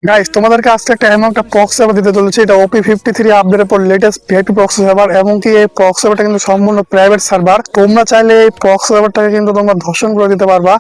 Guys তোমাদেরকে আজকে একটা এমন একটা প্রক্সি সার্ভার দিতে চলেছে, এটা OP53 আপডেটের পর লেটেস্ট ভিআইপি প্রক্সি সার্ভার, এবং কি এই প্রক্সি সার্ভারটা কিন্তু সম্পূর্ণ প্রাইভেট সার্ভার। তোমরা চাইলে এই প্রক্সি সার্ভারটাকে কিন্তু তোমরা ধর্ষণ করে দিতে পারবা।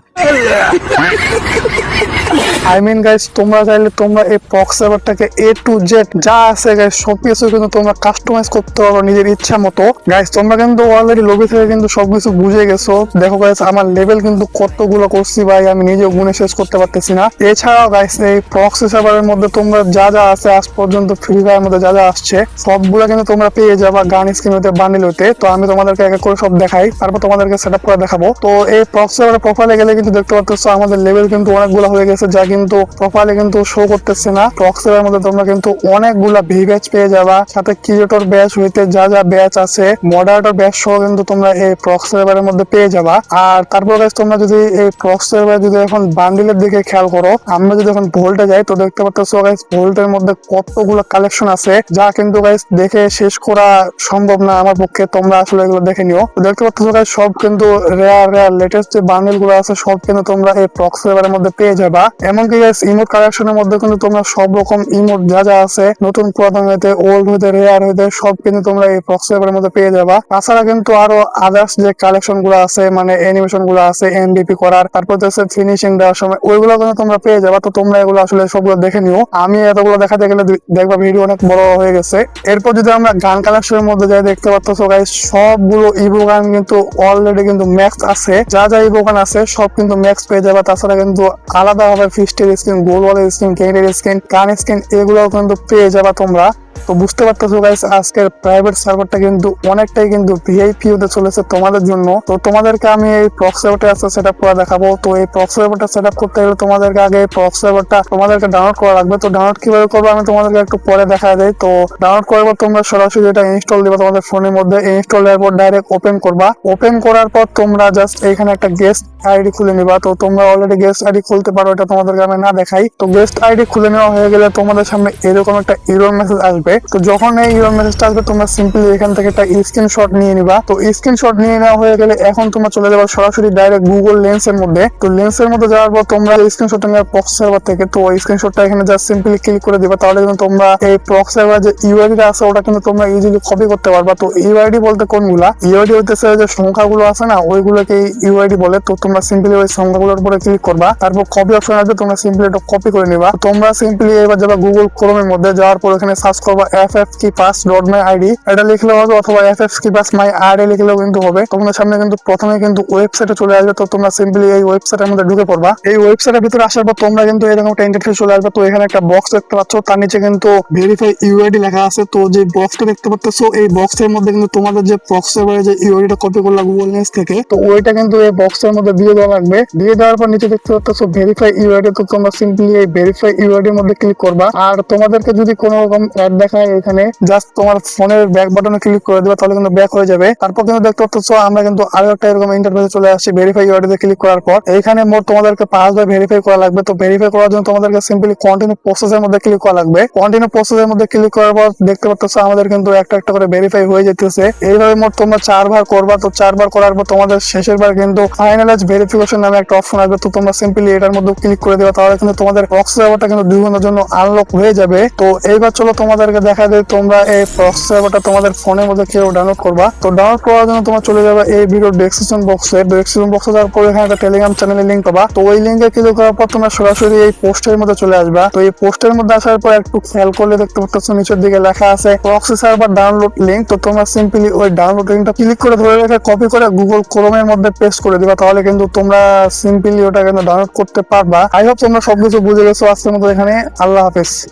গাইস তোমরা চাইলে তোমরা এই প্রক্সি সার্ভারটাকে A to Z যা আছে গাইস সবকিছু কিন্তু তোমরা কাস্টমাইজ করতে পারো নিজের ইচ্ছা মতো। গাইস তোমরা কিন্তু অলরেডি লবি থেকে কিন্তু সবকিছু বুঝে গেছো। দেখো গাইস আমার লেভেল কিন্তু কতগুলো করছি ভাই, আমি নিজেও গুণে শেষ করতে পারতেছি না। এছাড়াও গাইস এই প্রক্সি সার্ভারের মধ্যে তোমরা যা যা আছে আজ পর্যন্ত ফ্রি ফায়ারের মধ্যে যা যা আসছে সবগুলো কিন্তু তোমরা পেয়ে যাবা গান স্কিন হতে, বান্ডিল হতে। তো আমি তোমাদেরকে এক এক করে সব দেখাই, তারপর তোমাদেরকে সেটআপ করে দেখাবো। তো এই প্রক্সি সার্ভারের প্রোফাইলে গেলে কিন্তু দেখতে পাচ্ছ আমাদের লেভেল কিন্তু অনেকগুলো হয়ে গেছে, যা কিন্তু প্রোফাইলে কিন্তু শো করতেছে না। প্রক্সি সার্ভারের মধ্যে তোমরা কিন্তু অনেকগুলা ভি ব্যাচ পেয়ে যাবা, সাথে ক্রিয়েটর ব্যাচ হইতে যা যা ব্যাচ আছে মডারেটর ব্যাচ সহ কিন্তু তোমরা এই প্রক্সি সার্ভারের মধ্যে পেয়ে যাবা। আর তারপর গাইস তোমরা যদি এই প্রক্সি সার্ভারে যদি এখন বান্ডিলের দিকে খেয়াল করো, আমরা যদি এখন ভোল্টে যাই তো দেখতে পাচ্ছ গাইস ভোল্টের মধ্যে কতগুলো কালেকশন আছে, যা কিন্তু গাইস দেখে শেষ করা সম্ভব না আমার পক্ষে। তোমরা আসলে এগুলো দেখে নিও। দেখতে পাচ্ছ গাইস সব কিন্তু রেয়ার লেটেস্ট যে বান্ডিল গুলো আছে সব কিন্তু তোমরা এই প্রক্সি সার্ভারের মধ্যে পেয়ে যাবা। এমনকি গাইস ইমোট কালেকশনের মধ্যে কিন্তু তোমরা সব রকম ইমোট যা যা আছে নতুন পুরাতন হইতে ওল্ড হইতে রেয়ার হইতে সব কিন্তু তোমরা এই প্রক্সি সার্ভারের মধ্যে পেয়ে যাবা। তাছাড়া কিন্তু আরো আদার্স যে কালেকশন গুলো আছে, মানে অ্যানিমেশন গুলো আছে এমডিপি করার, তারপর হচ্ছে ফিনিশিং দেওয়ার সময় ওইগুলো কিন্তু তোমরা পেয়ে যাবা। তো তোমরা এগুলো আসলে সবগুলো দেখে নিও। আমি এতগুলো দেখাতে গেলে দেখবা ভিডিও অনেক বড় হয়ে গেছে। এরপর যদি আমরা গান কালেকশনের মধ্যে যাই দেখতে পাচ্ছ গাইস সবগুলো ইভো গান কিন্তু অলরেডি কিন্তু ম্যাক্স আছে, যা যা ইভো গান আছে সব কিন্তু ম্যাক্স পেয়ে যাবে। তাছাড়া কিন্তু আলাদা হবে ফিস্টের স্কিন, গোলওয়ালের স্কিন, কেন্টের স্কিন, গান স্কিন এগুলোও কিন্তু পেয়ে যাবা তোমরা। তো বুঝতে পারতেছো গাইস আজকের প্রাইভেট সার্ভারটা কিন্তু অনেকটাই কিন্তু ভিআইপি হতে চলেছে তোমাদের জন্য। তো তোমাদেরকে আমি এই প্রক্সি সার্ভারটা আছে সেটআপ করে দেখাবো। তো এই প্রক্সি সার্ভারটা সেটআপ করতে গেলে তোমাদেরকে আগে এই প্রক্সি সার্ভারটা তোমাদেরকে ডাউনলোড করা লাগবে। তো ডাউনলোড কিভাবে করবে আমি তোমাদেরকে একটু পরে দেখা দেই। তো ডাউনলোড করার পর তোমরা সরাসরি এটা ইনস্টল দিবা তোমাদের ফোনের মধ্যে। ইনস্টল দেওয়ার পর ডাইরেক্ট ওপেন করবা। ওপেন করার পর তোমরা জাস্ট এখানে একটা গেস্ট আইডি খুলে নিবা। তো তোমরা অলরেডি গেস্ট আইডি খুলতে পারো, এটা তোমাদেরকে আমি না দেখাই। তো গেস্ট আইডি খুলে নেওয়া হয়ে গেলে তোমাদের সামনে এরকম একটা এরর মেসেজ আসবে। তো যখন এই এরর মেসেজটা আসবে তোমরা সিম্পলি এখান থেকে একটা স্ক্রিনশট নিয়ে নিবা। তো স্ক্রিনশট নিয়ে নেওয়া হয়ে গেলে এখন তোমরা চলে যাবে সরাসরি ডাইরেক্ট গুগল লেন্সের মধ্যে। তো লেন্সের মধ্যে যাওয়ার পর তোমরা স্ক্রিনশটটা নেওয়ার প্রক্সি সার্ভার থেকে, তো ওই স্ক্রিনশটটা এখানে জাস্ট সিম্পলি ক্লিক করে দিবা। তাহলে কিন্তু তোমরা এই প্রক্সি সার্ভার যে ইউআইডিটা আছে ওটা কিন্তু তোমরা ইজিলি কপি করতে পারবা। তো ইউআইডি বলতে কোনগুলা? ইউআইডি হইতেছে যে সংখ্যাগুলো আছে না ওইগুলোকে ইউআইডি বলে। তো তোমরা সিম্পলি ওই সংখ্যাগুলোর উপরে ক্লিক করবা, তারপর কপি অপশন আসবে, তোমরা সিম্পলি এটা কপি করে নিবা। তোমরা সিম্পলি এবার যাবা গুগল ক্রোমের মধ্যে, যাওয়ার পর এখানে সার্চ করবা ffkeepass.myid এটা লিখলেও হবে, অথবা ffkeepass.myid লিখলেও কিন্তু হবে। তোমাদের সামনে কিন্তু প্রথমে কিন্তু ওয়েবসাইটে চলে আসবে। তো তোমরা সিম্পলি এই ওয়েবসাইটের মধ্যে ঢুকে পড়বা। এই ওয়েবসাইটের ভিতরে আসার পর তোমরা কিন্তু এরকম একটা ইন্টারফেস চলে আসবে। তো এখানে একটা বক্স দেখতে পাচ্ছ, তার নিচে কিন্তু ভেরিফাই ইউআইডি লেখা আছে। তো যে বক্সটা দেখতে পাচ্ছ এই বক্সের মধ্যে কিন্তু তোমাদের যে প্রক্সি সার্ভারে যে ইউআইডিটা কপি করলা গুগল লেন্স থেকে, তো ওইটা কিন্তু এই বক্সের মধ্যে দিয়ে দেওয়া লাগবে। দিয়ে দেওয়ার পর নিচে দেখতে পাচ্ছ ভেরিফাই ইউআইডি। তো তোমরা সিম্পলি এই ভেরিফাই ইউআইডির মধ্যে ক্লিক করবা। আর তোমাদেরকে যদি কোনো রকম অ্যাড দেখায় এখানে জাস্ট তোমার ফোনের ব্যাক বাটনে ক্লিক করে দিবা, তাহলে কিন্তু ব্যাক হয়ে যাবে। তারপর কিন্তু দেখতে পাচ্ছ আমরা কিন্তু আরো একটা এরকম ইন্টারফেসে চলে আসছি। ভেরিফাই ইউআইডিতে ক্লিক করার পর এইখানে মোট তোমাদেরকে 5 বার ভেরিফাই করা লাগবে। তো ভেরিফাই করার জন্য তোমাদেরকে সিম্পলি কন্টিনিউ প্রসেসের মধ্যে ক্লিক করা লাগবে। কন্টিনিউ প্রসেসের মধ্যে ক্লিক করার পর দেখতে পাচ্ছ আমাদের কিন্তু একটা একটা করে ভেরিফাই হয়ে যেতেছে। এইভাবে মোট তোমরা 4 বার করবা। তো 4 বার করার পর তোমাদের শেষের বার কিন্তু ফাইনালাইজ ভেরিফিকেশন নামে একটা অপশন আসবে। তো তোমরা সিম্পলি এটার মধ্যে ক্লিক করে দেবা, তাহলে কিন্তু তোমাদের প্রক্সি সার্ভারটা কিন্তু 2 ঘন্টার জন্য আনলক হয়ে যাবে। তো এইবার চলো তোমাদেরকে দেখা দেয় তোমরা এই প্রক্সি সার্ভারটা তোমাদের ফোনের মধ্যে কেউ ডাউনলোড করবা। তো ডাউনলোড করার জন্য তোমরা চলে যাবে এই ভিডিও ডেসক্রিপশন বক্সে। ডেসক্রিপশন বক্সে যাওয়ার পর এখানে একটা টেলিগ্রাম চ্যানেলের লিংক পাবা। তো ওই লিংকে ক্লিক করার পর তোমরা সরাসরি এই পোস্টের মধ্যে চলে আসবা। তো এই পোস্টের মধ্যে আসার পর একটু খেয়াল করলে দেখতে পাচ্ছ নিচের দিকে লেখা আছে প্রক্সি সার্ভার ডাউনলোড লিংক। তো তোমরা সিম্পলি ওই ডাউনলোড লিংকটা ক্লিক করে ধরে রেখে কপি করে গুগল ক্রোমের মধ্যে পেস্ট করে দিবা, তাহলে কিন্তু তোমরা সিম্পলি ওটা কিন্তু ডাউনলোড করতে পারবা। আই হোপ তোমরা সবকিছু বুঝে গেছো আজকের মতো। এখানে আল্লাহ হাফেজ।